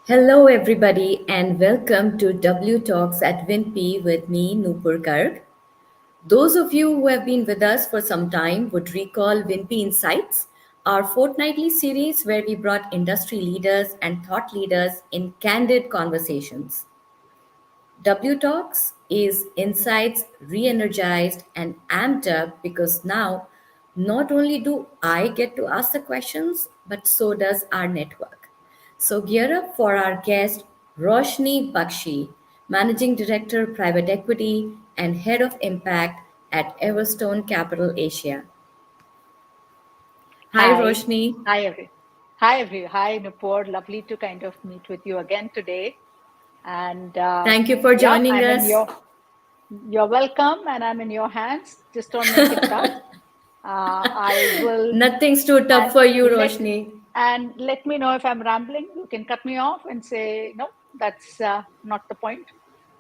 Hello, everybody, and welcome to W Talks at WinP with me, Nupur Garg. Those of you who have been with us for some time would recall WinP Insights, our fortnightly series where we brought industry leaders and thought leaders in candid conversations. W Talks is insights re energized and amped up because now not only do I get to ask the questions, but so does our network. So, gear up for our guest, Roshni Bakshi, Managing Director, Private Equity and Head of Impact at Everstone Capital Asia. Hi, Hi. Roshni. Hi, Nupur. Lovely to kind of meet with you again today. And Thank you for yeah, joining us. you're welcome, and I'm in your hands. Just don't make it tough. I will, Nothing's too tough and for you, let Roshni. let me know if I'm rambling. You can cut me off and say no, that's not the point.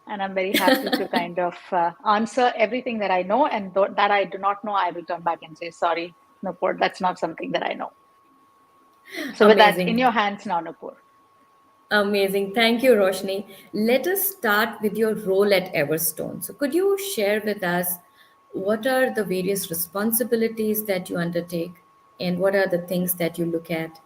And I'm very happy to kind of answer everything that I know, and that I do not know, I will turn back and say sorry, Nupur. That's not something that I know. So with that, in Amazing. your hands now, Nupur. Amazing. Thank you, Roshni. Let us start with your role at Everstone. So, could you share with us what are the various responsibilities that you undertake and what are the things that you look at?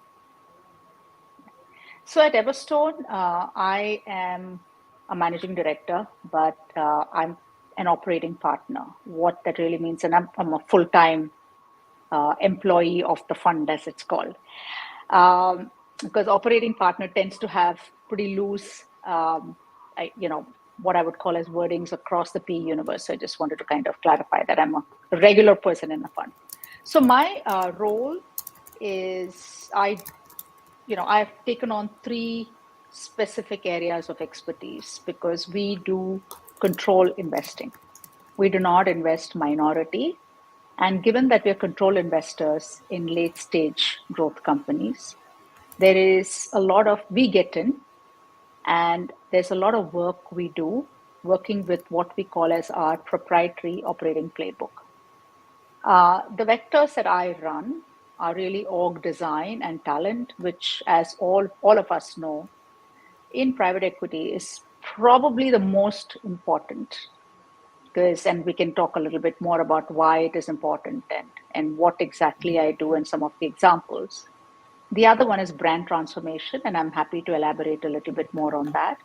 So at Everstone, I am a managing director, but I'm an operating partner. What that really means, and I'm a full-time employee of the fund, as it's called. Because operating partner tends to have pretty loose, what I would call as wordings across the PE universe. So I just wanted to kind of clarify that I'm a regular person in the fund. So my role is I've taken on three specific areas of expertise because we do control investing. We do not invest minority. And given that we're control investors in late stage growth companies, there is a lot of, we get in, and there's a lot of work we do working with what we call as our proprietary operating playbook. The vectors that I run are really org design and talent, which, as all of us know, in private equity is probably the most important because, and we can talk a little bit more about why it is important and what exactly I do and some of the examples. The other one is brand transformation, and I'm happy to elaborate a little bit more on that.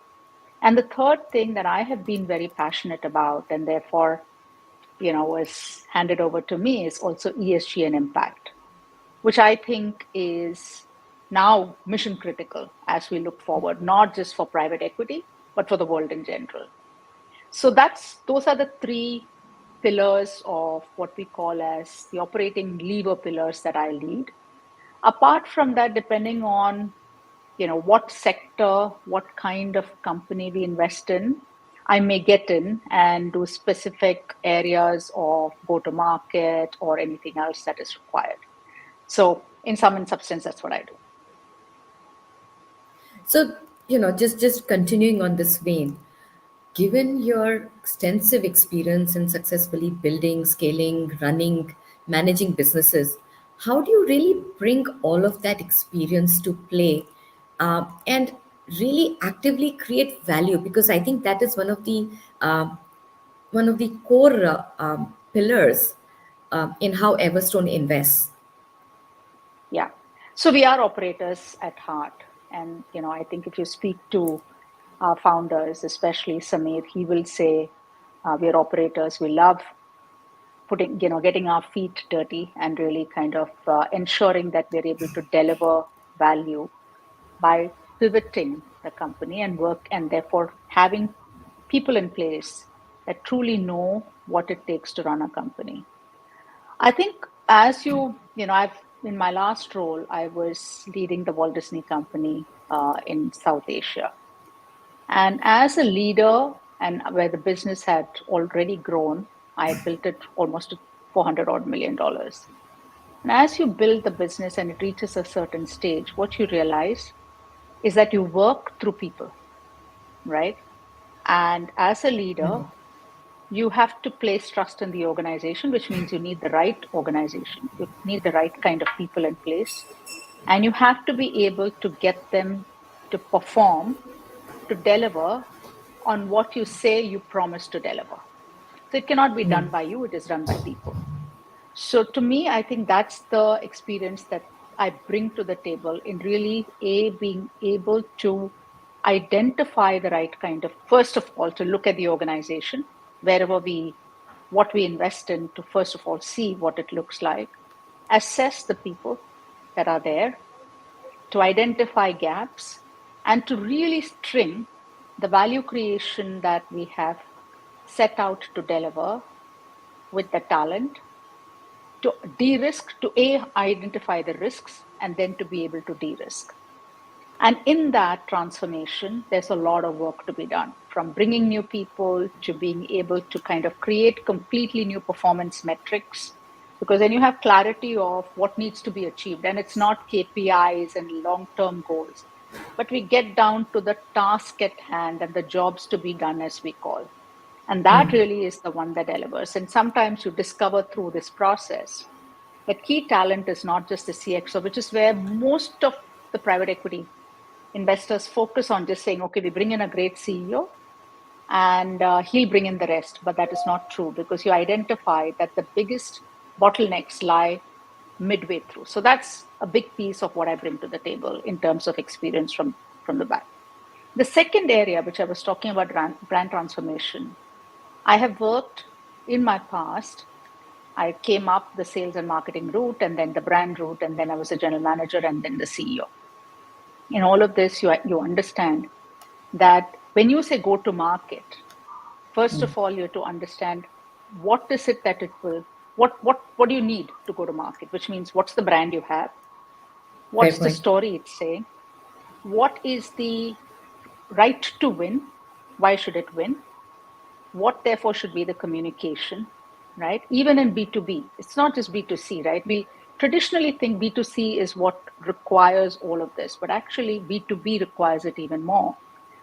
And the third thing that I have been very passionate about, and therefore, was handed over to me, is also ESG and impact, which I think is now mission critical as we look forward, not just for private equity, but for the world in general. So those are the three pillars of what we call as the operating lever pillars that I lead. Apart from that, depending on what sector, what kind of company we invest in, I may get in and do specific areas of go to market or anything else that is required. So in substance, that's what I do. So, just continuing on this vein, given your extensive experience in successfully building, scaling, running, managing businesses, how do you really bring all of that experience to play and really actively create value? Because I think that is one of the core pillars in how Everstone invests. Yeah. So we are operators at heart. And, I think if you speak to our founders, especially Samir, he will say we're operators. We love getting our feet dirty and really kind of ensuring that we're able to deliver value by pivoting the company and work, and therefore having people in place that truly know what it takes to run a company. I think I've in my last role, I was leading the Walt Disney Company in South Asia. And as a leader, and where the business had already grown, I built it almost to 400 odd million dollars. And as you build the business and it reaches a certain stage, what you realize is that you work through people, right? And as a leader, you have to place trust in the organization, which means you need the right organization. You need the right kind of people in place. And you have to be able to get them to perform, to deliver on what you say you promise to deliver. So it cannot be done by you, it is done by people. So to me, I think that's the experience that I bring to the table in really being able to identify the right kind of, first of all, to look at the organization, what we invest in, to first of all see what it looks like, assess the people that are there, to identify gaps, and to really string the value creation that we have set out to deliver with the talent, to de-risk, to identify the risks, and then to be able to de-risk. And in that transformation, there's a lot of work to be done, from bringing new people to being able to kind of create completely new performance metrics. Because then you have clarity of what needs to be achieved, and it's not KPIs and long-term goals, but we get down to the task at hand and the jobs to be done, as we call. And that really is the one that delivers. And sometimes you discover through this process that key talent is not just the CXO, which is where most of the private equity investors focus on, just saying, okay, we bring in a great CEO and he'll bring in the rest. But that is not true, because you identify that the biggest bottlenecks lie midway through. So that's a big piece of what I bring to the table in terms of experience from the back. The second area, which I was talking about, brand transformation, I have worked in my past. I came up the sales and marketing route, and then the brand route, and then I was a general manager, and then the CEO. In all of this, you understand that when you say go to market, first of all, you have to understand what is it that it will, what do you need to go to market, which means what's the brand you have, what's the story it's saying, what is the right to win, why should it win, what therefore should be the communication, right? Even in B2B, it's not just B2C, right? We traditionally think B2C is what requires all of this, but actually B2B requires it even more,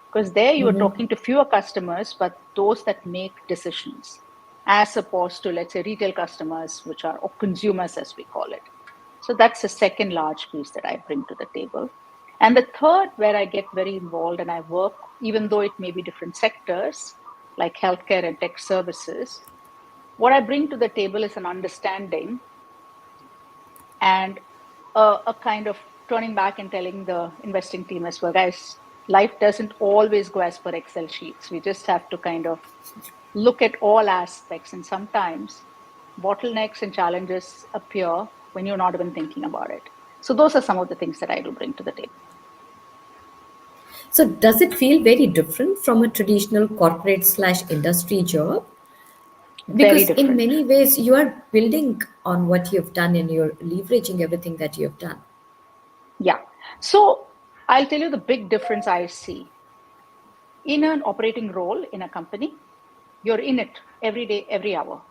because there you are talking to fewer customers, but those that make decisions, as opposed to, let's say, retail customers, which are, or consumers, as we call it. So that's the second large piece that I bring to the table. And the third, where I get very involved and I work, even though it may be different sectors, like healthcare and tech services, what I bring to the table is an understanding and a kind of turning back and telling the investing team as well, guys, life doesn't always go as per Excel sheets. We just have to kind of look at all aspects. And sometimes bottlenecks and challenges appear when you're not even thinking about it. So those are some of the things that I do bring to the table. So does it feel very different from a traditional corporate/industry job? Because in many ways you are building on what you've done and you're leveraging everything that you've done. Yeah. So I'll tell you the big difference I see. In an operating role in a company, you're in it every day, every hour.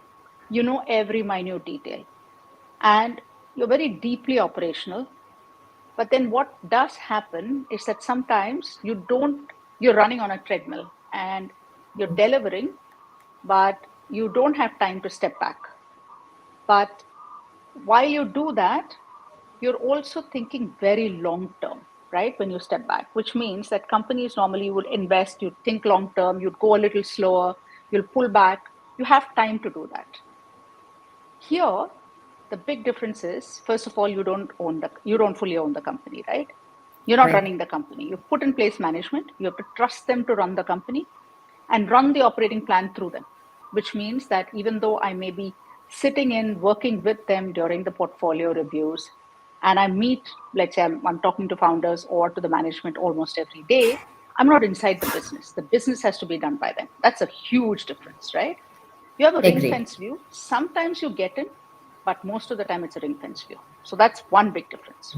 You know every minute detail. And you're very deeply operational. But then what does happen is that sometimes you're running on a treadmill and you're delivering, but you don't have time to step back. But while you do that, you're also thinking very long term, right? When you step back, which means that companies normally would invest, you'd think long term, you'd go a little slower, you'll pull back. You have time to do that. Here, the big difference is, first of all, you don't fully own the company, right? You're not running the company. You put in place management. You have to trust them to run the company and run the operating plan through them, which means that even though I may be sitting in, working with them during the portfolio reviews, and I meet, let's say I'm talking to founders or to the management almost every day, I'm not inside the business. The business has to be done by them. That's a huge difference, right? You have a ring fence view. Sometimes you get in, but most of the time it's a ring fence view. So that's one big difference.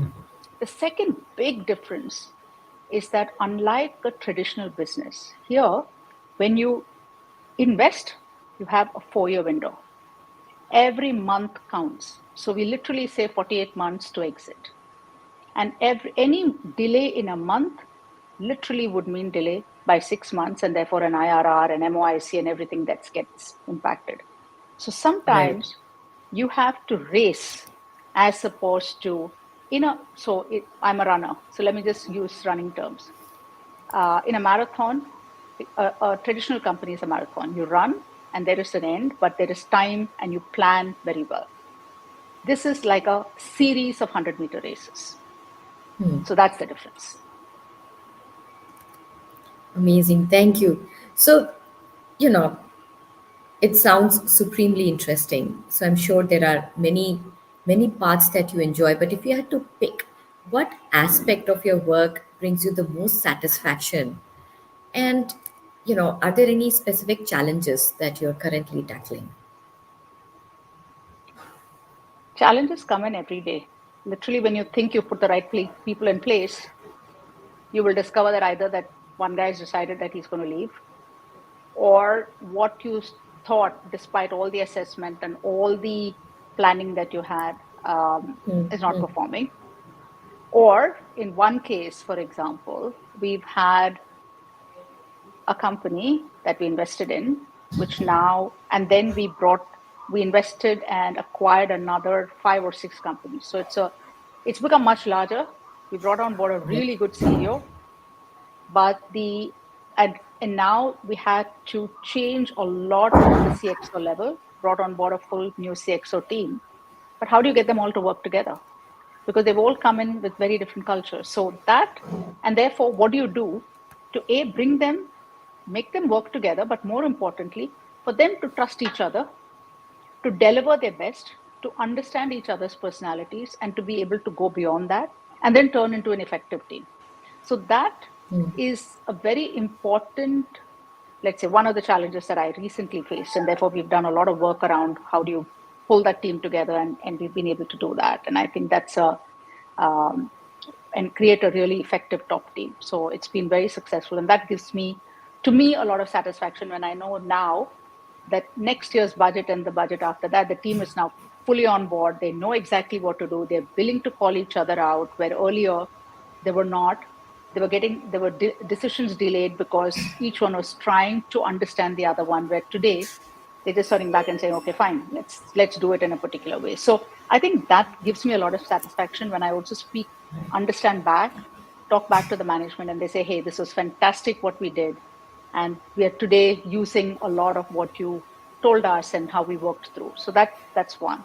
The second big difference is that unlike a traditional business, here, when you invest, you have a 4-year window. Every month counts. So we literally say 48 months to exit. And any delay in a month literally would mean delay by 6 months, and therefore an IRR, an MOIC, and everything that gets impacted. So sometimes you have to race as opposed to, I'm a runner. So let me just use running terms. In a marathon, a traditional company is a marathon. You run and there is an end, but there is time and you plan very well. This is like a series of 100-meter races. So that's the difference. Amazing. Thank you. So, you know, it sounds supremely interesting. So I'm sure there are many parts that you enjoy. But if you had to pick, what aspect of your work brings you the most satisfaction? And, are there any specific challenges that you're currently tackling? Challenges come in every day. Literally, when you think you put the right people in place, you will discover that either that one guy has decided that he's going to leave, or what you thought, despite all the assessment and all the planning that you had, is not performing. Or in one case, for example, we've had a company that we invested in, which now, and then we invested and acquired another 5 or 6 companies. So it's become much larger. We brought on board a really good CEO, but and now we had to change a lot at the CXO level, brought on board a full new CXO team. But how do you get them all to work together? Because they've all come in with very different cultures. So and therefore, what do you do to bring them, make them work together, but more importantly, for them to trust each other, to deliver their best, to understand each other's personalities, and to be able to go beyond that, and then turn into an effective team. So that is a very important, let's say, one of the challenges that I recently faced. And therefore, we've done a lot of work around how do you pull that team together, and we've been able to do that. And I think that's and create a really effective top team. So it's been very successful. And that gives to me, a lot of satisfaction when I know now that next year's budget and the budget after that, the team is now fully on board. They know exactly what to do. They're willing to call each other out, where earlier they were not. There were decisions delayed because each one was trying to understand the other one, where today they're just turning back and saying, okay, fine, let's do it in a particular way. So I think that gives me a lot of satisfaction when I also understand back, talk back to the management, and they say, hey, this was fantastic what we did. And we are today using a lot of what you told us and how we worked through. So that's one.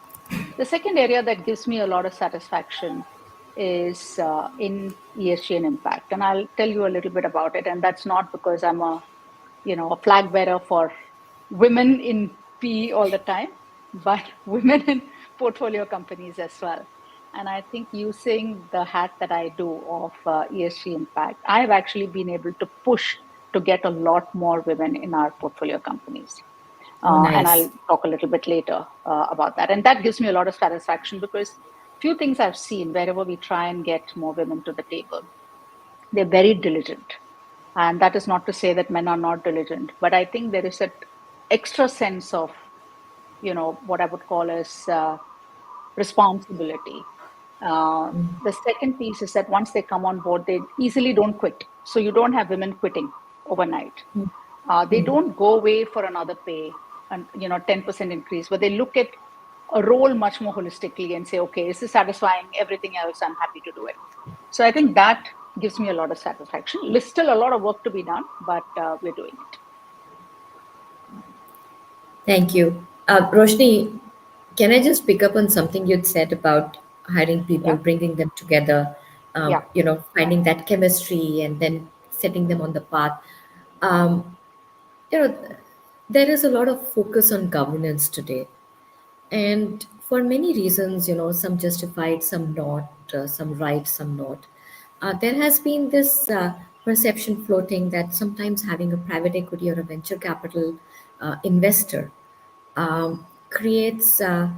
The second area that gives me a lot of satisfaction is in ESG and impact. And I'll tell you a little bit about it. And that's not because I'm a flag bearer for women in PE all the time, but women in portfolio companies as well. And I think using the hat that I do of ESG impact, I have actually been able to push to get a lot more women in our portfolio companies. Nice. And I'll talk a little bit later about that. And that gives me a lot of satisfaction because few things I've seen wherever we try and get more women to the table, they're very diligent. And that is not to say that men are not diligent, but I think there is an extra sense of, what I would call as responsibility. The second piece is that once they come on board, they easily don't quit. So you don't have women quitting overnight. They don't go away for another pay and 10% increase, but they look at a role much more holistically and say, okay, this is satisfying everything else, I'm happy to do it. So I think that gives me a lot of satisfaction. There's still a lot of work to be done, but we're doing it. Thank you. Roshni, can I just pick up on something you'd said about hiring people, bringing them together, finding that chemistry and then setting them on the path? Um, you know, there is a lot of focus on governance today. And for many reasons, some justified, some not, some right, some not. There has been this perception floating that sometimes having a private equity or a venture capital investor creates, a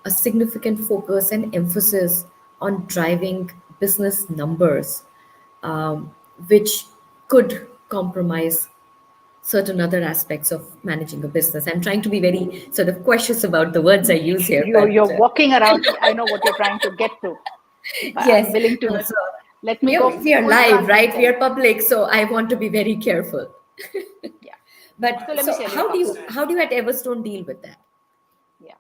significant focus and emphasis on driving business numbers, which could compromise certain other aspects of managing a business. I'm trying to be very sort of cautious about the words I use here. You're walking around. I know what you're trying to get to. Yes. I'm willing to. So, let me go. We are live, right? We are public, so I want to be very careful. Yeah. But so how do you at Everstone deal with that? Yeah.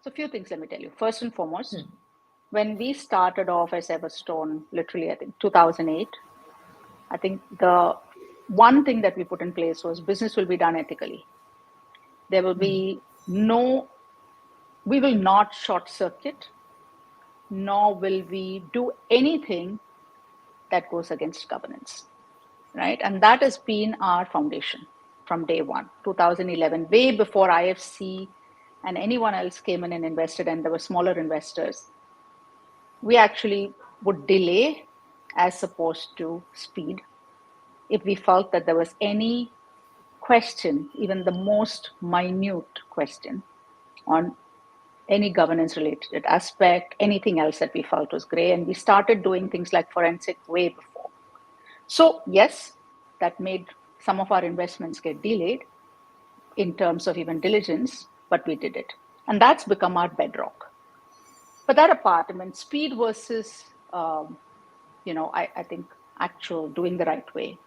So a few things let me tell you. First and foremost, when we started off as Everstone, literally I think 2008, I think the one thing that we put in place was business will be done ethically. There will be we will not short circuit, nor will we do anything that goes against governance, right? And that has been our foundation from day one, 2011, way before IFC and anyone else came in and invested, and there were smaller investors. We actually would delay as opposed to speed. If we felt that there was any question, even the most minute question on any governance related aspect, anything else that we felt was gray, and we started doing things like forensic way before. So yes, that made some of our investments get delayed in terms of even diligence, but we did it. And that's become our bedrock. But that apart, I mean, speed versus, I think actual doing the right way.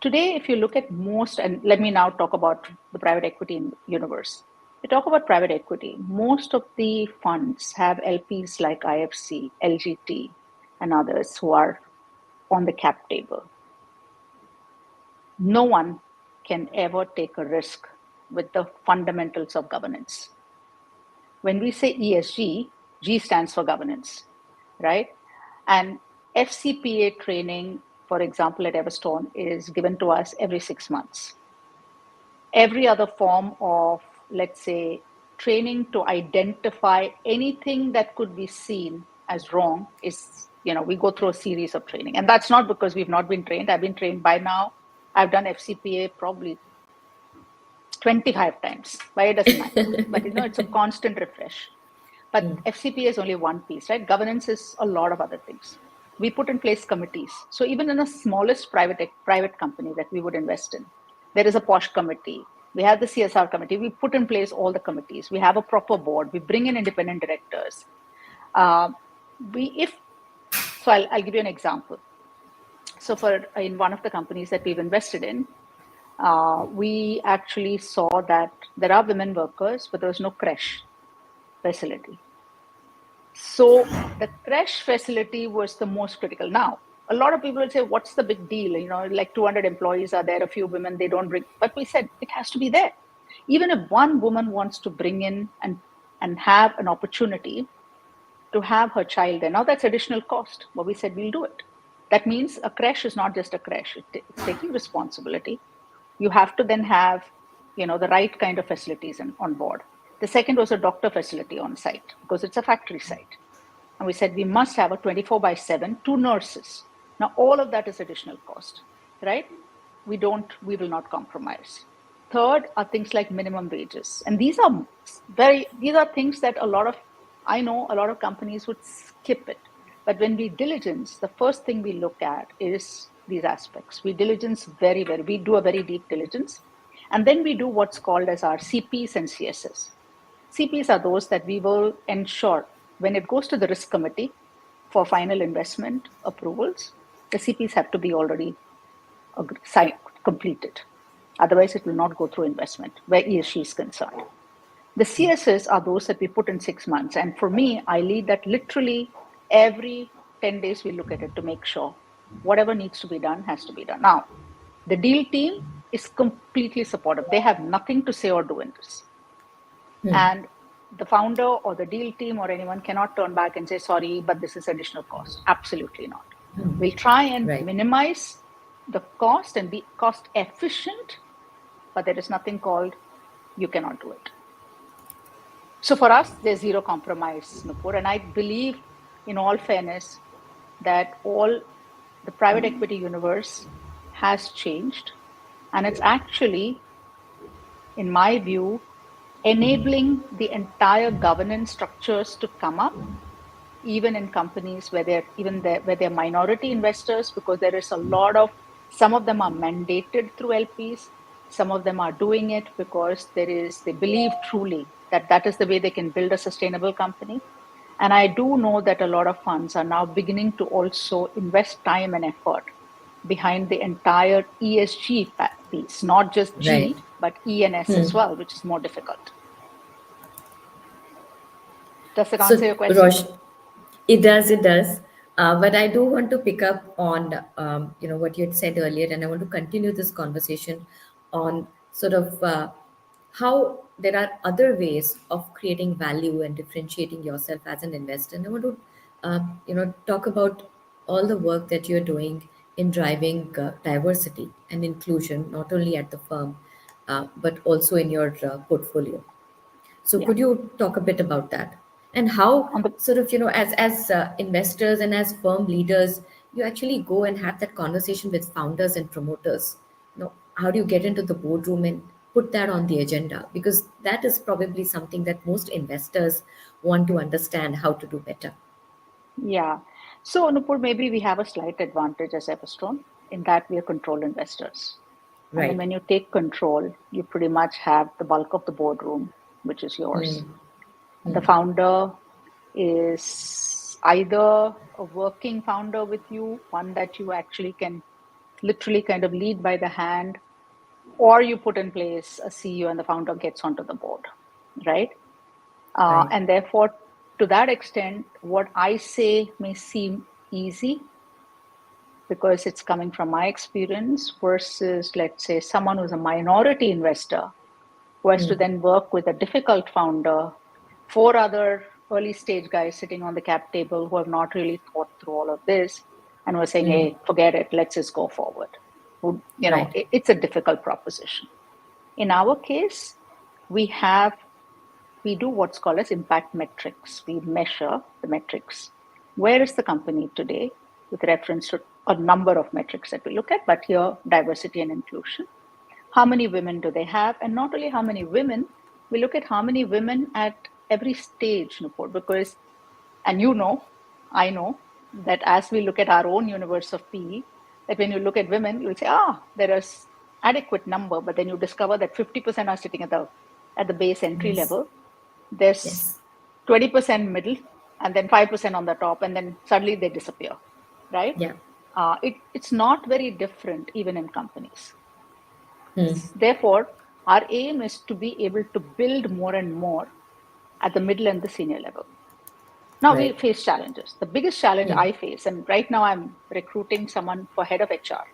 Today, if you look at most, and let me now talk about the private equity universe. We talk about private equity. Most of the funds have LPs like IFC, LGT, and others who are on the cap table. No one can ever take a risk with the fundamentals of governance. When we say ESG, G stands for governance, right? And FCPA training, for example, at Everstone is given to us every 6 months. Every other form of, let's say, training to identify anything that could be seen as wrong is, we go through a series of training. And that's not because we've not been trained. I've been trained by now. I've done FCPA probably 25 times. Why it doesn't matter. But it's a constant refresh. But FCPA is only one piece, right? Governance is a lot of other things. We put in place committees. So even in the smallest private company that we would invest in, there is a POSH committee. We have the CSR committee. We put in place all the committees. We have a proper board. We bring in independent directors. I'll give you an example. So in one of the companies that we've invested in, we actually saw that there are women workers, but there was no creche facility. So the creche facility was the most critical. Now, a lot of people will say, what's the big deal? Like 200 employees are there, a few women, they don't bring. But we said it has to be there. Even if one woman wants to bring in and have an opportunity to have her child there, now that's additional cost. But we said we'll do it. That means a creche is not just a creche. It's taking responsibility. You have to then have, the right kind of facilities on board. The second was a doctor facility on site because it's a factory site. And we said we must have a 24/7, 2 nurses. Now, all of that is additional cost, right? We will not compromise. Third are things like minimum wages. And these are things that I know a lot of companies would skip it. But when we diligence, the first thing we look at is these aspects. We diligence we do a very deep diligence. And then we do what's called as our CPs and CSS. CPs are those that we will ensure when it goes to the risk committee for final investment approvals, the CPs have to be already completed. Otherwise, it will not go through investment where ESG is concerned. The CSS are those that we put in 6 months. And for me, I lead that literally every 10 days we look at it to make sure whatever needs to be done has to be done. Now, the deal team is completely supportive. They have nothing to say or do in this. And the founder or the deal team or anyone cannot turn back and say, sorry, but this is additional cost. Absolutely not. We'll try and minimize the cost and be cost efficient, but there is nothing called you cannot do it. So for us, there's zero compromise, Nupur. And I believe, in all fairness, that all the private equity universe has changed. And it's actually, in my view, enabling the entire governance structures to come up, even in companies where they're minority investors, because there is a lot of, some of them are mandated through LPs, some of them are doing it because they believe truly that is the way they can build a sustainable company. And I do know that a lot of funds are now beginning to also invest time and effort behind the entire ESG piece, not just G, but E and S as well, which is more difficult. Does it answer your question? Rosh, it does. But I do want to pick up on what you had said earlier, and I want to continue this conversation on sort of how there are other ways of creating value and differentiating yourself as an investor. And I want to talk about all the work that you're doing in driving diversity and inclusion, not only at the firm but also in your portfolio. So Yeah. could you talk a bit about that and how On the sort of, as investors and as firm leaders, you actually go and have that conversation with founders and promoters? How do you get into the boardroom and put that on the agenda? Because that is probably something that most investors want to understand how to do better. Yeah. So, Nupur, maybe we have a slight advantage as Everstone in that we are control investors. I mean, Right. when you take control, you pretty much have the bulk of the boardroom, which is yours. The founder is either a working founder with you, one that you actually can literally kind of lead by the hand, or you put in place a CEO and the founder gets onto the board, right? Right. And therefore, to that extent, what I say may seem easy because it's coming from my experience versus, let's say, someone who's a minority investor who has to then work with a difficult founder, four other early stage guys sitting on the cap table who have not really thought through all of this and were saying, hey, forget it, let's just go forward. Right. It's a difficult proposition. In our case, we have we do what's called as impact metrics. We measure the metrics. Where is the company today with reference to a number of metrics that we look at, but here diversity and inclusion. How many women do they have? And not only how many women, we look at how many women at every stage, Nupur, because, and I know that as we look at our own universe of PE, that when you look at women, you'll say, there is adequate number, but then you discover that 50% are sitting at the base entry Yes. level. There's Yes. 20% middle and then 5% on the top, and then suddenly they disappear, right? Yeah. It's not very different even in companies. Therefore, our aim is to be able to build more and more at the middle and the senior level. Now we Right. face challenges. The biggest challenge I face, and right now I'm recruiting someone for head of HR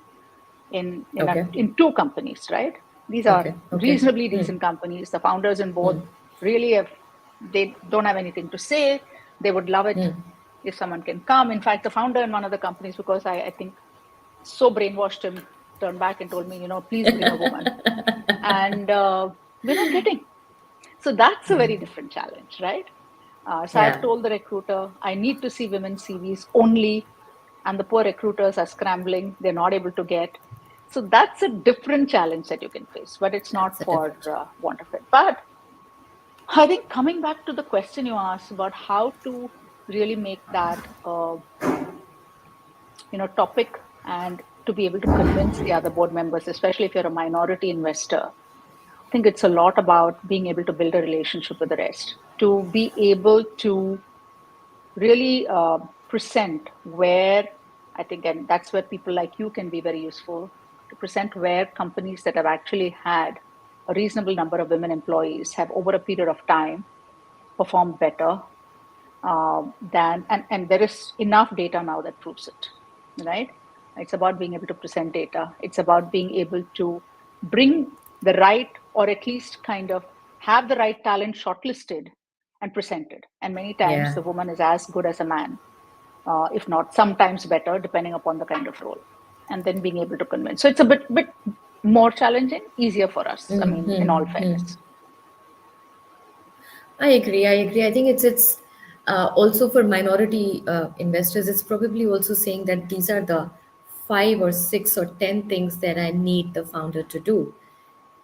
Okay. in two companies, right? These are Okay. Okay. reasonably decent companies. The founders in both really they don't have anything to say. They would love it if someone can come. In fact, the founder in one of the companies, because I think so brainwashed him, turned back and told me, please bring a woman. And we're not getting. So that's a very different challenge, right? So I've Yeah. told the recruiter, I need to see women's CVs only. And the poor recruiters are scrambling. They're not able to get. So that's a different challenge that you can face, but it's not That's a for different. want of it. But I think coming back to the question you asked about how to really make that topic and to be able to convince the other board members, especially if you're a minority investor, I think it's a lot about being able to build a relationship with the rest, to be able to really present where I think, and that's where people like you can be very useful, to present where companies that have actually had a reasonable number of women employees have over a period of time performed better and there is enough data now that proves it, right? It's about being able to present data. It's about being able to bring the right, or at least kind of have the right talent shortlisted and presented. And many times Yeah. the woman is as good as a man, if not sometimes better, depending upon the kind of role. And then being able to convince. So it's a bit more challenging, easier for us. I mean, in all fairness. I agree. I agree. I think it's also for minority investors. It's probably also saying that these are the 5 or 6 or 10 things that I need the founder to do,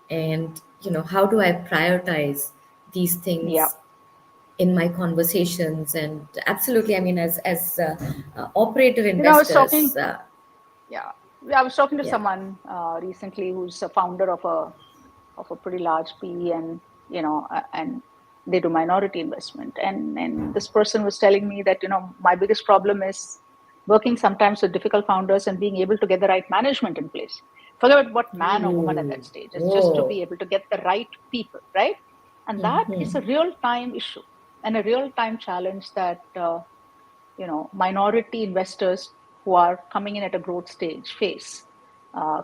and how do I prioritize these Yeah. things in my conversations? And absolutely, I mean, as operator I was investors, talking Yeah, I was talking to yeah, someone recently who's a founder of a pretty large PE, and and they do minority investment. And this person was telling me that my biggest problem is working sometimes with difficult founders and being able to get the right management in place. Forget about what man or woman at that ooh, stage. It's just to whoa, be able to get the right people, right? And that is a real time issue and a real time challenge that minority investors who are coming in at a growth stage face,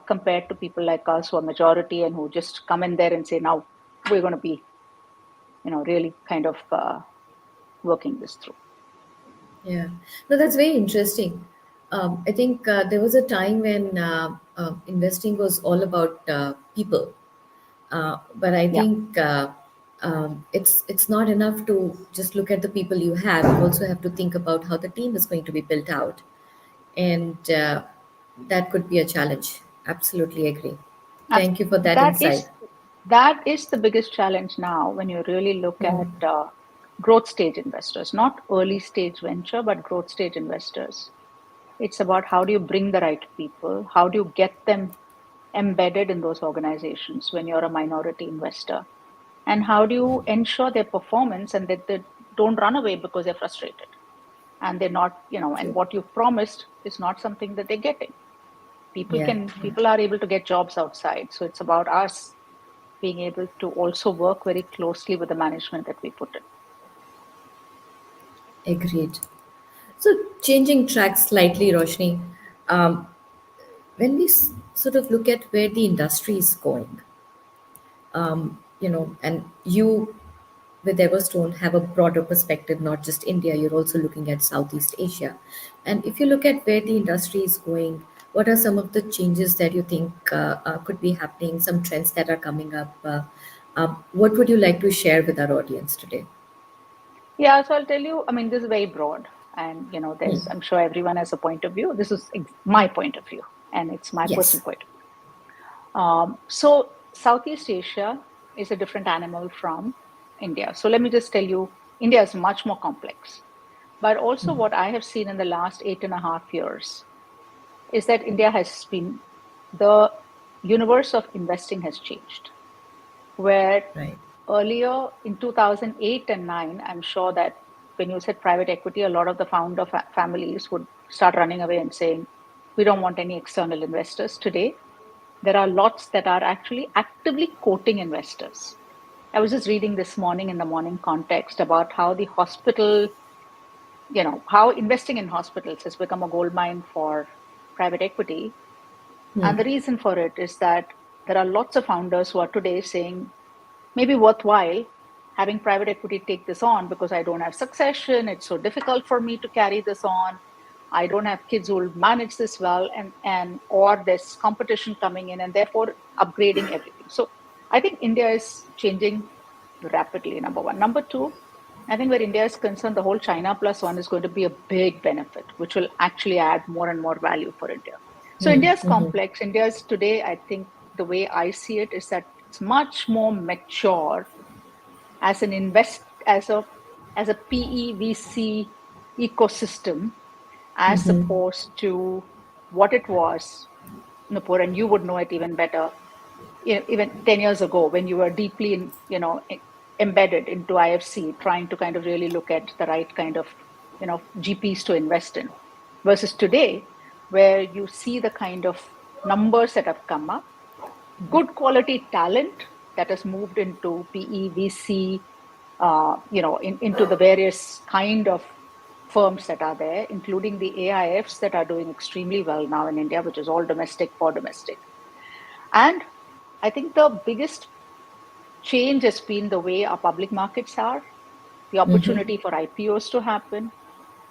compared to people like us who are majority and who just come in there and say, now we're going to be, really kind of working this through. Yeah, no, that's very interesting. I think there was a time when investing was all about people, but I Yeah. think it's not enough to just look at the people you have. You also have to think about how the team is going to be built out, and that could be a challenge. Absolutely agree. And Thank you for that that insight. is that is the biggest challenge now when you really look at growth stage investors, not early stage venture, but growth stage investors. It's about how do you bring the right people, how do you get them embedded in those organizations when you're a minority investor, and how do you ensure their performance and that they don't run away because they're frustrated and they're not, and True. what you've promised is not something that they're getting. Yeah, yeah. People are able to get jobs outside, so it's about us being able to also work very closely with the management that we put in. Agreed. So, changing tracks slightly, Roshni, um, when we sort of look at where the industry is going, and you with Everstone have a broader perspective, not just India, you're also looking at Southeast Asia. And if you look at where the industry is going, what are some of the changes that you think could be happening, some trends that are coming up? What would you like to share with our audience today? Yeah, so I'll tell you, I mean, this is very broad. And, Hmm. I'm sure everyone has a point of view. This is my point of view, and it's my personal Yes. point of view. So, Southeast Asia is a different animal from India. So, let me just tell you, India is much more complex. But also, what I have seen in the last 8.5 years is that the universe of investing has changed. Where Right. earlier in 2008 and 9, I'm sure that when you said private equity, a lot of the founder families would start running away and saying, we don't want any external investors. Today, there are lots that are actually actively courting investors. I was just reading this morning in the morning context about how the hospital, how investing in hospitals has become a gold mine for private equity. And the reason for it is that there are lots of founders who are today saying, maybe worthwhile having private equity take this on because I don't have succession. It's so difficult for me to carry this on. I don't have kids who will manage this well, and or there's competition coming in, and therefore upgrading everything. So I think India is changing rapidly. Number one. Number two, I think where India is concerned, the whole China plus one is going to be a big benefit, which will actually add more and more value for India. So India is complex. India is today, I think the way I see it is that it's much more mature as an invest as a PEVC ecosystem as opposed to what it was, Nupur, and you would know it even better, even 10 years ago when you were deeply embedded into IFC, trying to kind of really look at the right kind of GPs to invest in, versus today where you see the kind of numbers that have come up, good quality talent that has moved into PE, VC, into the various kind of firms that are there, including the AIFs that are doing extremely well now in India, which is all domestic for domestic. And I think the biggest change has been the way our public markets are, the opportunity for IPOs to happen,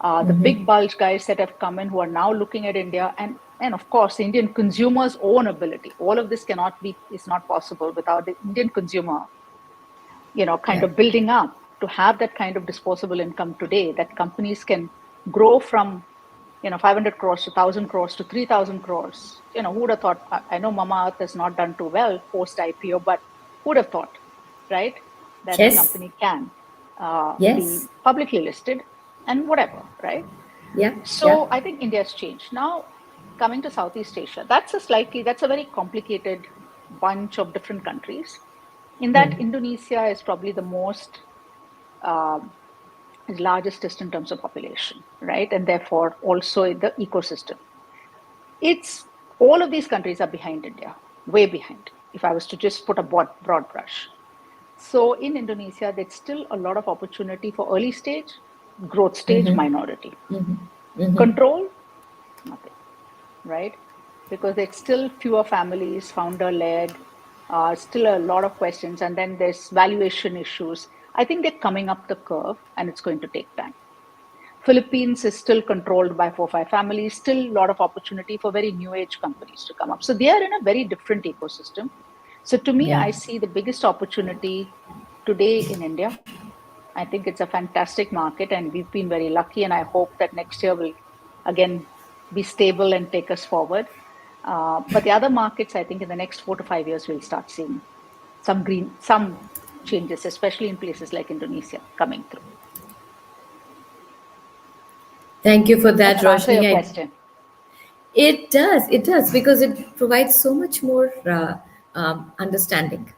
the big bulge guys that have come in who are now looking at India, and of course the Indian consumer's own ability. All of this is not possible without the Indian consumer, kind Yeah. of building up to have that kind of disposable income today, that companies can grow from 500 crores to 1,000 crores to 3,000 crores. Who would have thought? I know Mama Earth has not done too well post IPO, but who would have thought, right, that the Yes. company can be Yes. publicly listed and whatever, right? Yeah. Yeah. So I think India has changed. Now, coming to Southeast Asia, that's a very complicated bunch of different countries. In that, Indonesia is probably the most um, largest in terms of population, right? And therefore also the ecosystem. It's all of these countries are behind India, way behind. If I was to just put a broad brush. So in Indonesia, there's still a lot of opportunity for early stage, Growth stage, minority. Mm-hmm. Control, nothing, right? Because it's still fewer families, founder led, still a lot of questions, and then there's valuation issues. I think they're coming up the curve, and it's going to take time. Philippines is still controlled by 4 5 families, still a lot of opportunity for very new age companies to come up. So they are in a very different ecosystem. So to me, Yeah. I see the biggest opportunity today in India. I think it's a fantastic market, and we've been very lucky. And I hope that next year will again be stable and take us forward. But the other markets, I think in the next 4 to 5 years, we'll start seeing some changes, especially in places like Indonesia coming through. Thank you for Does that, that answer your Roshni. question? It does, because it provides so much more understanding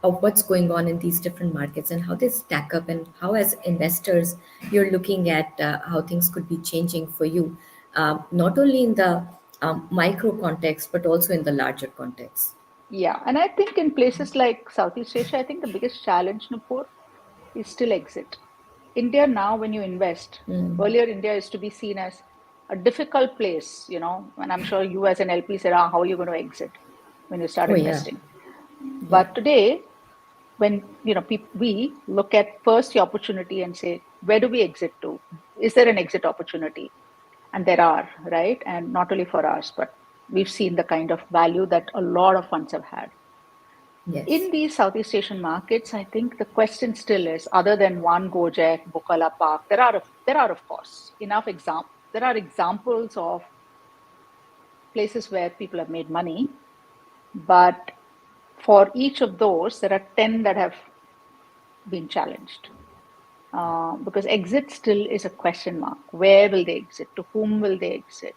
of what's going on in these different markets and how they stack up, and how, as investors, you're looking at how things could be changing for you, not only in the micro context, but also in the larger context. Yeah, and I think in places like Southeast Asia, I think the biggest challenge, Nupur, is still exit. India now, when you invest, earlier India is to be seen as a difficult place, and I'm sure you as an LP said, how are you going to exit when you start Oh, yeah. investing? Yeah. But today, when we look at first the opportunity and say, where do we exit to? Is there an exit opportunity? And there are, right? And not only for us, but we've seen the kind of value that a lot of funds have had. Yes. In these Southeast Asian markets, I think the question still is, other than one Gojek, Bukala Park, there are of course enough there are examples of places where people have made money, but for each of those, there are 10 that have been challenged. Because exit still is a question mark. Where will they exit? To whom will they exit?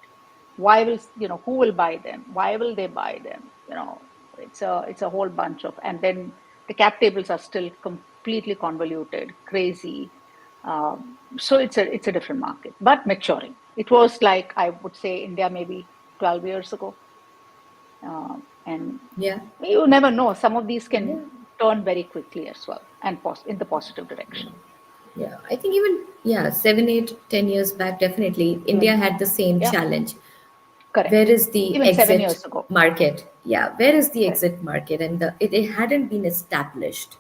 Why will who will buy them? Why will they buy them? It's a whole bunch of, and then the cap tables are still completely convoluted, crazy. So it's a different market, but maturing. It was like, I would say, India maybe 12 years ago, and Yeah. you never know. Some of these Yeah. can turn very quickly as well, and in the positive direction. Yeah, I think even, yeah, 7, 8, 10 years back, definitely India Even, had the same yeah, challenge. Where correct. is the Even 7 years exit ago, market? Yeah, where is the correct, exit market? And it hadn't been established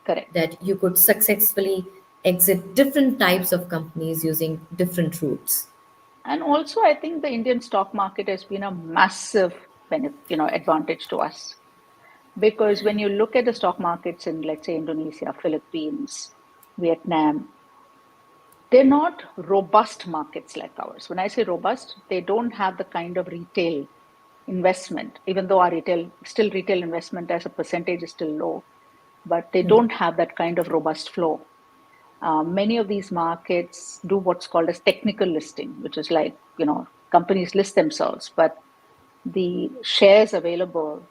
correct. that you could successfully exit different types of companies using different routes. And also, I think the Indian stock market has been a massive advantage to us, because when you look at the stock markets in, let's say, Indonesia, Philippines, Vietnam, they're not robust markets like ours. When I say robust, they don't have the kind of retail investment, even though our retail investment as a percentage is still low, but they don't have that kind of robust flow. Many of these markets do what's called as technical listing, which is like, companies list themselves, but the shares available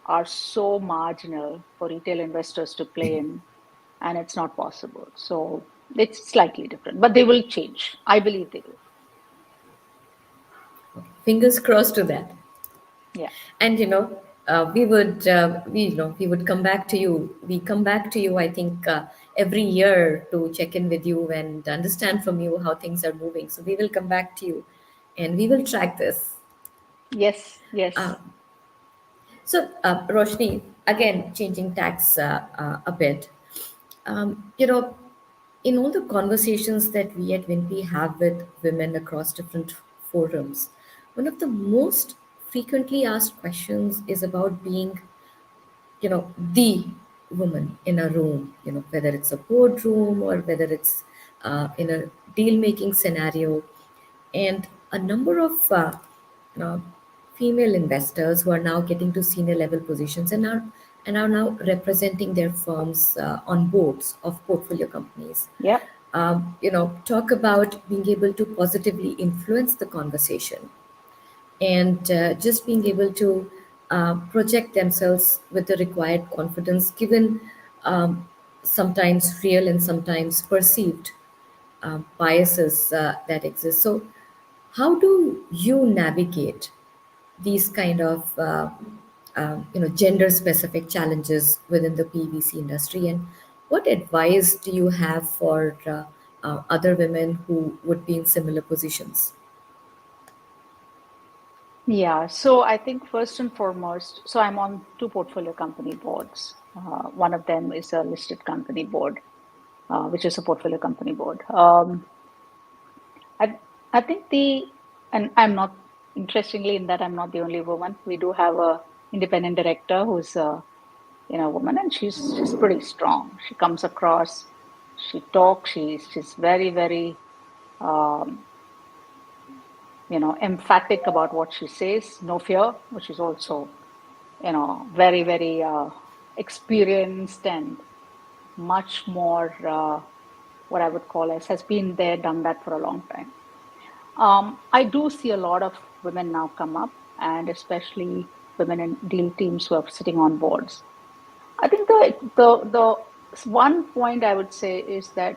are so marginal for retail investors to play in, and it's not possible. So it's slightly different, but they will change. I believe they will. Fingers crossed to that. Yeah. And we would come back to you. We come back to you, I think, every year to check in with you and understand from you how things are moving. So we will come back to you, and we will track this. Yes, yes. So, Roshni, again, changing tax a bit. You know, in all the conversations that we at Wimpy have with women across different forums, one of the most frequently asked questions is about being, the woman in a room, whether it's a boardroom or whether it's in a deal making scenario. And a number of uh, female investors who are now getting to senior level positions and are now representing their firms on boards of portfolio companies. Yeah. Talk about being able to positively influence the conversation, and just being able to project themselves with the required confidence, given sometimes real and sometimes perceived biases that exist. So, how do you navigate these kind of gender specific challenges within the PVC industry, and what advice do you have for other women who would be in similar positions? Yeah, so I think first and foremost, so I'm on two portfolio company boards. One of them is a listed company board, which is a portfolio company board. I I think and I'm not, interestingly, in that I'm not the only woman. We do have a independent director who's a woman, and she's pretty strong. She comes across, she talks, she's very very um, emphatic about what she says, no fear, which is also very very experienced and much more what I would call as has been there, done that for a long time. I do see a lot of women now come up, and especially women in deal teams who are sitting on boards. I think the one point I would say is that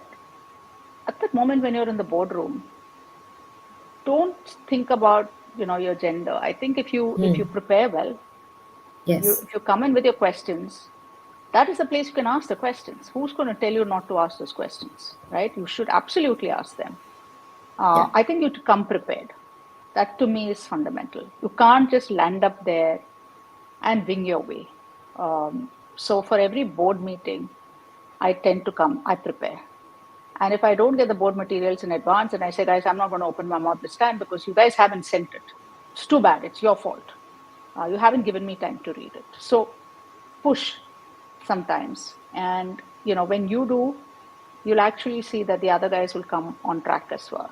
at the moment when you're in the boardroom, don't think about your gender. I think if you prepare well, Yes. if you come in with your questions, that is the place you can ask the questions. Who's going to tell you not to ask those questions, right? You should absolutely ask them. Yeah. I think you to come prepared. That to me is fundamental. You can't just land up there and wing your way. So for every board meeting, I tend to come, I prepare. And if I don't get the board materials in advance and I say, guys, I'm not going to open my mouth this time because you guys haven't sent it. It's too bad. It's your fault. You haven't given me time to read it. So push sometimes. And, when you do, you'll actually see that the other guys will come on track as well.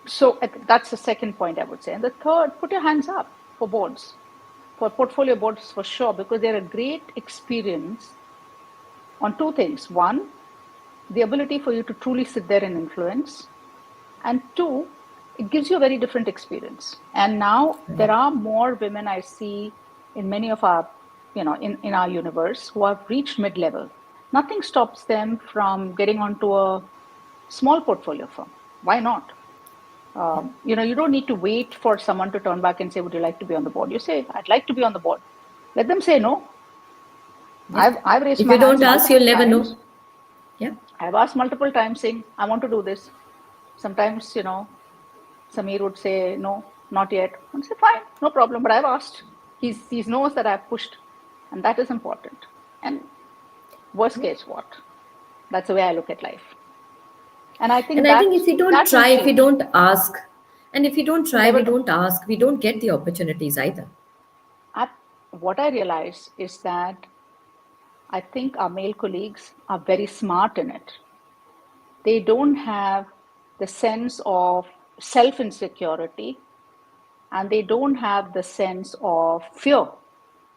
So that's the second point I would say. And the third, put your hands up for boards, for portfolio boards for sure, because they're a great experience on two things. One, the ability for you to truly sit there and influence. And two, it gives you a very different experience. And now there are more women I see in many of our, in our universe who have reached mid-level. Nothing stops them from getting onto a small portfolio firm. Why not? You don't need to wait for someone to turn back and say, would you like to be on the board? You say, I'd like to be on the board. Let them say no. Yeah. I've raised If my you don't hands ask, multiple you'll never times. know. Yeah. I've asked multiple times saying, I want to do this. Sometimes, Samir would say, no, not yet. I'd say, fine, no problem. But I've asked. He knows that I've pushed. And that is important. And worst case, what? That's the way I look at life. And I think And I think if we don't that will try, if we change. don't ask, and if we don't You try, never we know. don't ask, we don't get the opportunities either. What I realize is that I think our male colleagues are very smart in it. They don't have the sense of self insecurity, and they don't have the sense of fear.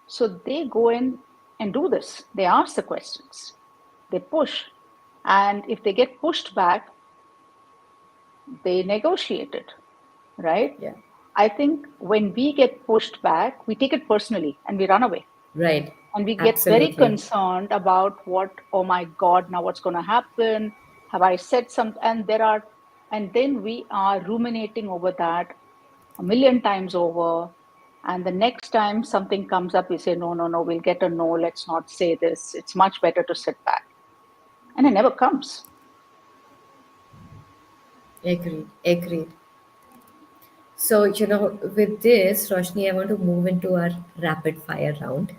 So they go in and do this. They ask the questions, they push. And if they get pushed back, they negotiate it, right? Yeah. I think when we get pushed back, we take it personally and we run away. Right. And we get very Absolutely. concerned about oh my God, now what's going to happen? Have I said something? And then we are ruminating over that a million times over. And the next time something comes up, we say, no, no, no, we'll get a no, let's not say this. It's much better to sit back. And it never comes. Agreed. Agreed. So, with this, Roshni, I want to move into our rapid fire round.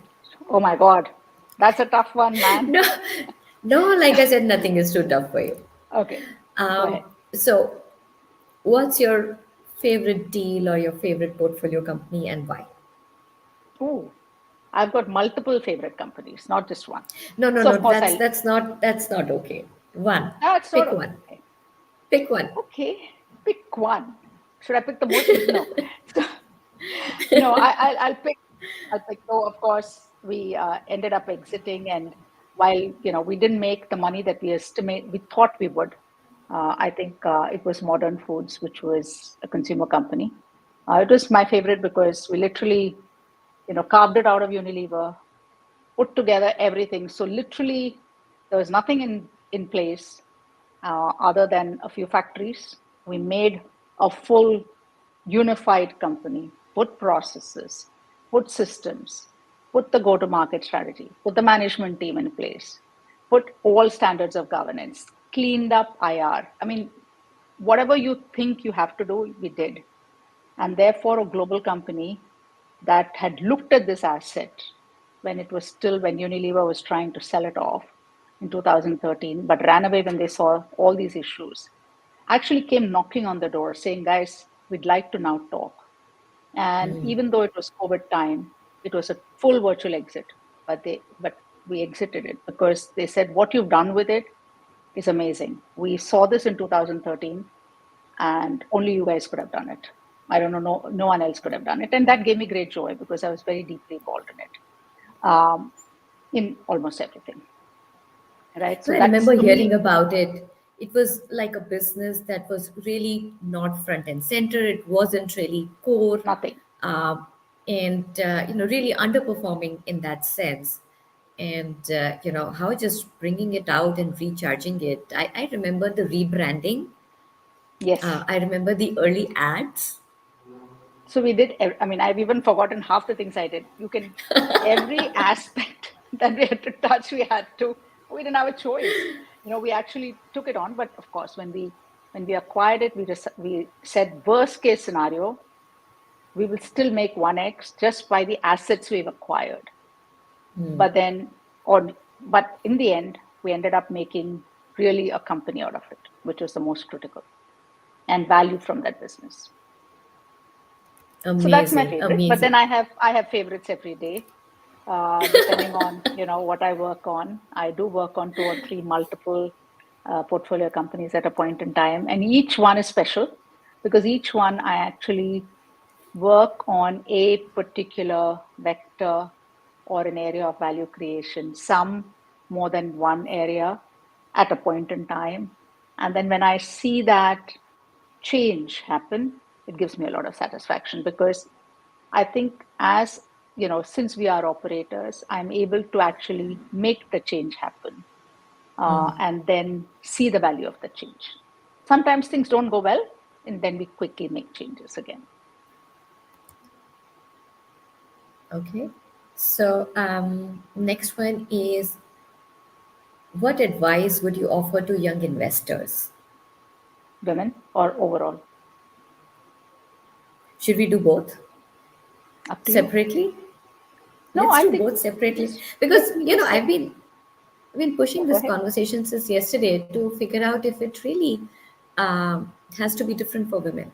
Oh my God, that's a tough one, man. No, no, like I said, nothing is too tough for you. Okay, go Um, ahead. so, what's your favorite deal or your favorite portfolio company and why? Oh, I've got multiple favorite companies, not just one. No, no, So no. of course That's not okay. One. that's not Pick one. okay. Pick one. Okay, pick one. Should I pick the most? No. So, no, I'll pick. So of course we ended up exiting, and while we didn't make the money that we thought we would. I think it was Modern Foods, which was a consumer company. It was my favorite because we literally, carved it out of Unilever, put together everything. So literally, there was nothing in place other than a few factories. We made a full unified company, put processes, put systems, put the go to market strategy, put the management team in place, put all standards of governance, cleaned up IR. I mean, whatever you think you have to do, we did. And therefore, a global company that had looked at this asset when Unilever was trying to sell it off in 2013, but ran away when they saw all these issues, actually came knocking on the door saying, guys, we'd like to now talk. And even though it was COVID time, it was a full virtual exit, but we exited it because they said, what you've done with it is amazing. We saw this in 2013 and only you guys could have done it. I don't know, no one else could have done it. And that gave me great joy because I was very deeply involved in it, in almost everything. Right. So I remember hearing about it. It was like a business that was really not front and center. It wasn't really core, nothing. uh, and really underperforming in that sense. And how just bringing it out and recharging it. I remember the rebranding. Yes. I remember the early ads. So we did. I mean, I've even forgotten half the things I did. Every aspect that we had to touch, we had to. We didn't have a choice. We actually took it on. But of course, when we acquired it, we said worst case scenario, we will still make 1x just by the assets we've acquired. But in the end, we ended up making really a company out of it, which was the most critical, and value from that business. Amazing, so that's my favorite. Amazing. But then I have favorites every day, depending on what I work on. I do work on 2 or 3 multiple portfolio companies at a point in time, and each one is special because each one I actually work on a particular vector or an area of value creation, some more than one area at a point in time. And then when I see that change happen, it gives me a lot of satisfaction because I think since we are operators, I'm able to actually make the change happen and then see the value of the change. Sometimes things don't go well, and then we quickly make changes again. Okay. So next one is, what advice would you offer to young investors? Women or overall? Should we do both? Up to separately? You. No, Let's I do think both separately because I've been pushing this ahead. conversation since yesterday to figure out if it really has to be different for women.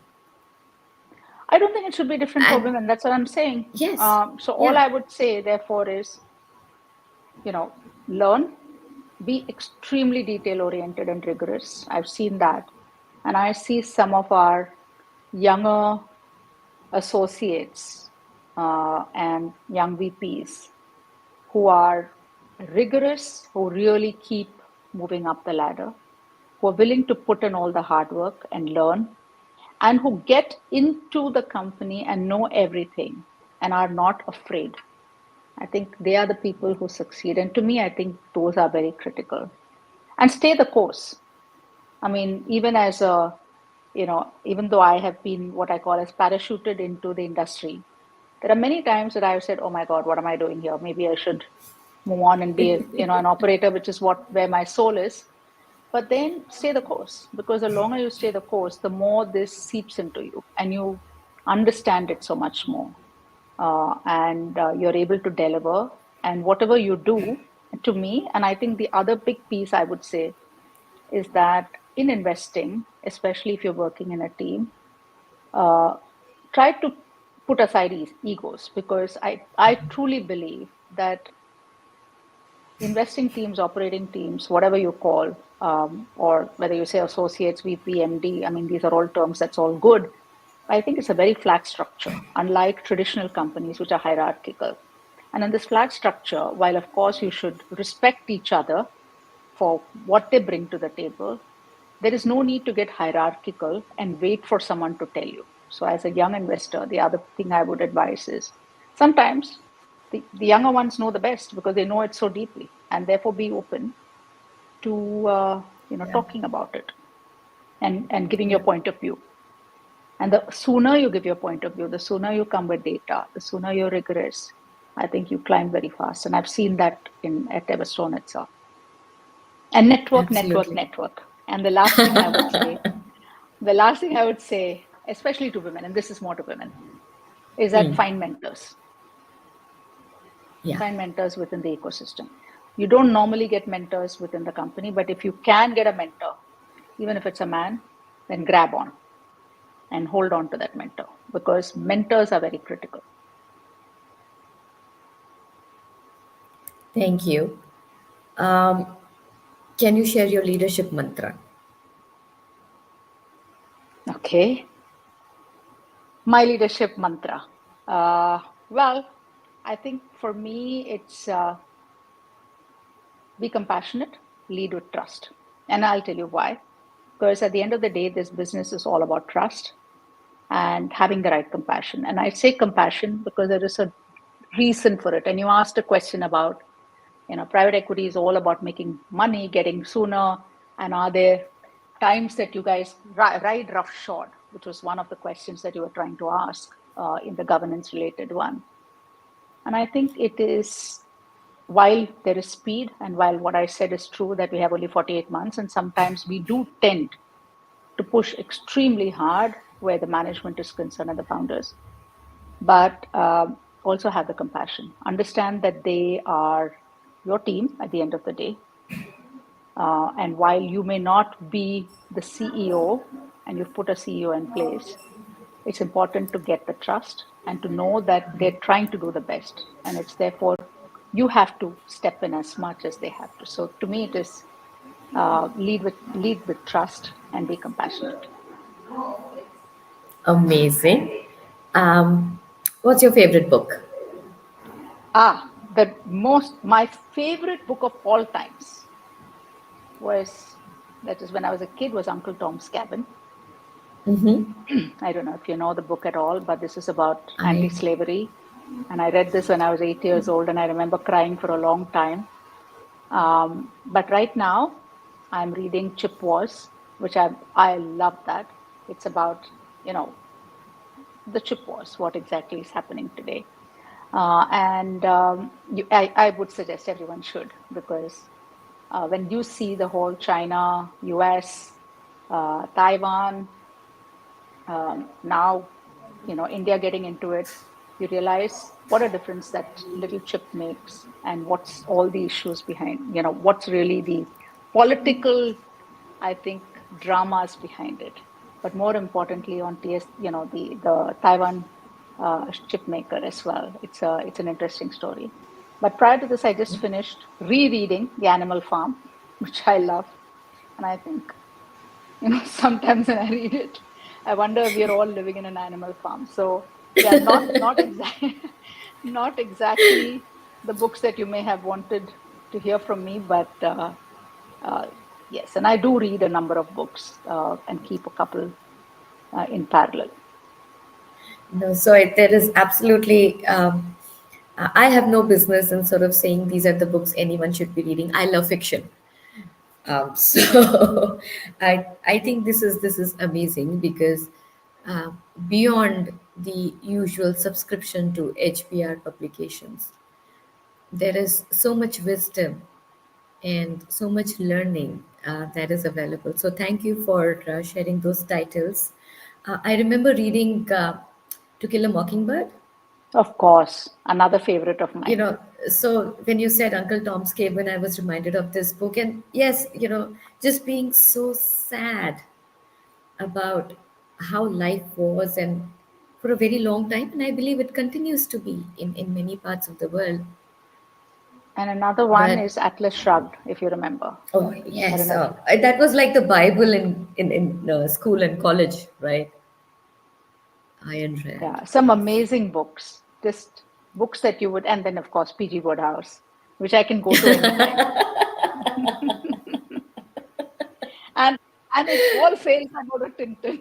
I don't think it should be different for women. That's what I'm saying. Yes. So all I would say, therefore, is, learn, be extremely detail-oriented and rigorous. I've seen that. And I see some of our younger associates and young VPs who are rigorous, who really keep moving up the ladder, who are willing to put in all the hard work and learn, and who get into the company and know everything and are not afraid. I think they are the people who succeed. And to me, I think those are very critical. And stay the course. I mean, even though I have been what I call as parachuted into the industry, there are many times that I've said, oh my God, what am I doing here? Maybe I should move on and be an operator, which is where my soul is. But then stay the course, because the longer you stay the course, the more this seeps into you and you understand it so much more. And you're able to deliver. And whatever you do, to me, and I think the other big piece I would say is that in investing, especially if you're working in a team, try to put aside egos, because I truly believe that investing teams, operating teams, whatever you call, or whether you say associates, VP, MD, I mean, these are all terms, that's all good. I think it's a very flat structure, unlike traditional companies, which are hierarchical. And in this flat structure, while of course you should respect each other for what they bring to the table, there is no need to get hierarchical and wait for someone to tell you. So as a young investor, the other thing I would advise is sometimes the younger ones know the best because they know it so deeply, and therefore be open to talking about it and giving your point of view. And the sooner you give your point of view, the sooner you come with data, the sooner you're rigorous, I think you climb very fast. And I've seen that at Everstone itself. And network. And the last thing I would say, especially to women, and this is more to women, is that find mentors. Yeah. Find mentors within the ecosystem. You don't normally get mentors within the company, but if you can get a mentor, even if it's a man, then grab on and hold on to that mentor, because mentors are very critical. Thank you. Can you share your leadership mantra? Okay. My leadership mantra. Well, I think for me, it's be compassionate, lead with trust. And I'll tell you why. Because at the end of the day, this business is all about trust and having the right compassion. And I say compassion because there is a reason for it. And you asked a question about, private equity is all about making money, getting sooner. And are there times that you guys ride roughshod, which was one of the questions that you were trying to ask in the governance related one. And I think it is, while there is speed and while what I said is true that we have only 48 months, and sometimes we do tend to push extremely hard where the management is concerned and the founders, but also have the compassion. Understand that they are your team at the end of the day. And while you may not be the CEO and you've put a CEO in place, it's important to get the trust and to know that they're trying to do the best. And it's therefore you have to step in as much as they have to. So to me, it is lead with trust and be compassionate. Amazing. What's your favorite book? My favorite book of all times that is when I was a kid, was Uncle Tom's Cabin. I don't know if you know the book at all, but this is about anti-slavery. And I read this when I was 8 years old, and I remember crying for a long time. But right now, I'm reading Chip Wars, which I love that. It's about, the chip wars, what exactly is happening today. I would suggest everyone should, because when you see the whole China, US, Taiwan, now, India getting into it, you realize what a difference that little chip makes, and what's all the issues behind, what's really the political, I think, dramas behind it. But more importantly, on the Taiwan chip maker as well. It's an interesting story. But prior to this, I just finished rereading The Animal Farm, which I love. And I think, sometimes when I read it, I wonder if we're all living in an animal farm. So yeah, not exactly the books that you may have wanted to hear from me, but yes, and I do read a number of books and keep a couple in parallel. No, so there is absolutely. I have no business in sort of saying these are the books anyone should be reading. I love fiction. So I think this is amazing because beyond the usual subscription to HBR publications, there is so much wisdom and so much learning that is available. So thank you for sharing those titles. I remember reading To Kill a Mockingbird. Of course, another favorite of You mine. know, so when you said Uncle Tom's Cabin, I was reminded of this book. And yes, just being so sad about how life was and for a very long time. And I believe it continues to be in many parts of the world. And another one But is Atlas Shrugged, if you remember. oh, I don't yes, know if that was like the Bible in school and college, right? Ayn Rand. Yeah, some amazing books, just books that you would, and then of course PG Wodehouse, which I can go to anytime. and and if all fails, I go to Tintin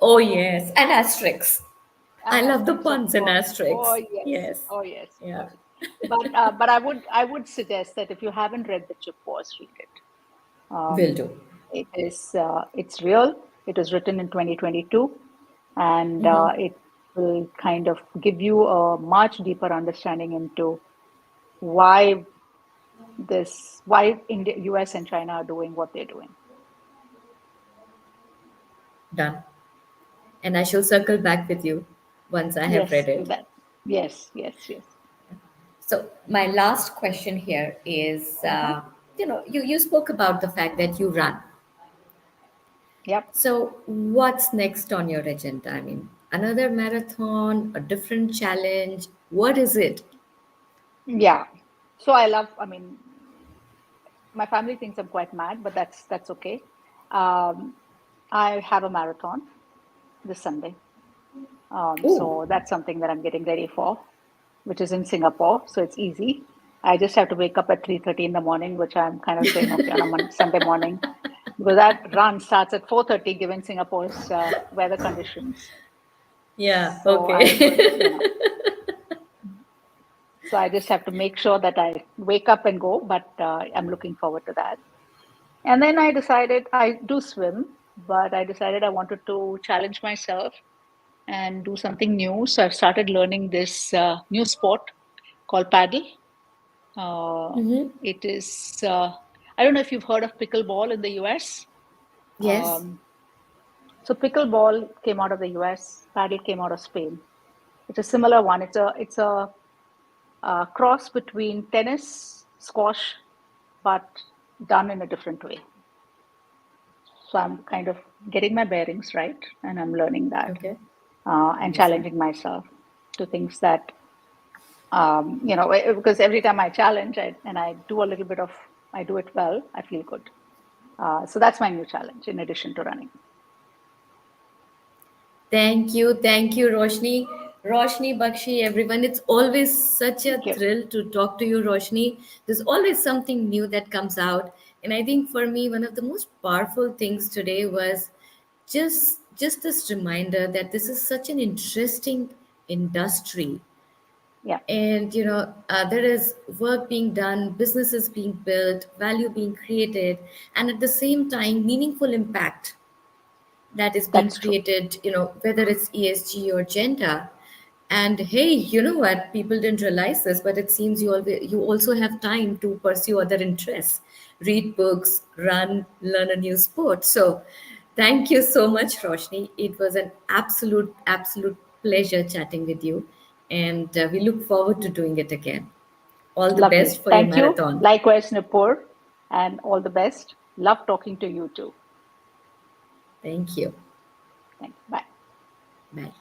Oh, yes, and Asterix. I and love the Asterix, of puns in course. Oh Asterix. yes, Yes, oh yes, of yeah, course. But I would suggest that if you haven't read the Chip Wars, read it. will do. It's real. It was written in 2022, and it will kind of give you a much deeper understanding into why India, US, and China are doing what they're doing. Done. And I shall circle back with you once I have Yes, read do it. that. Yes, yes, yes. So my last question here is, Uh-huh. you spoke about the fact that you run. Yep. So what's next on your agenda? I mean, another marathon, a different challenge. What is it? Yeah. So I mean, my family thinks I'm quite mad, but that's okay. Um, I have a marathon this Sunday. Oh, So that's something that I'm getting ready for, which is in Singapore. So it's easy. I just have to wake up at 3:30 in the morning, which I'm kind of saying, okay, on a Sunday morning, because that run starts at 4:30 given Singapore's weather conditions. yeah, So I would, okay. so I just have to make sure that I wake up and go, but I'm looking forward to that. And then I decided I do swim, but I decided I wanted to challenge myself and do something new. So I've started learning this new sport called paddle. Uh, Hmm. it is, I don't know if you've heard of pickleball in the US. Yes. Um, so pickleball came out of the US, paddle came out of Spain. It's a similar one. It's a cross between tennis, squash, but done in a different way. So I'm kind of getting my bearings right, and I'm learning that Okay. and Amazing. challenging myself to things that because every time I challenge and I do a little bit of, I do it well, I feel good. So that's my new challenge in addition to running. Thank you, Roshni. Roshni Bakshi, everyone. It's always such a Thank you. thrill to talk to you, Roshni. There's always something new that comes out. And I think for me, one of the most powerful things today was just this reminder that this is such an interesting industry. Yeah, And there is work being done, businesses being built, value being created, and at the same time, meaningful impact that is being that's true. created, whether it's ESG or gender. And hey, you know what? People didn't realize this, but it seems you also have time to pursue other interests, read books, run, learn a new sport. So, thank you so much, Roshni. It was an absolute pleasure chatting with you, and we look forward to doing it again. All the Lovely. best for your Thank you. marathon. Likewise, Nupur, and all the best. Love talking to you too. Thank you. Thank you. Bye. Bye.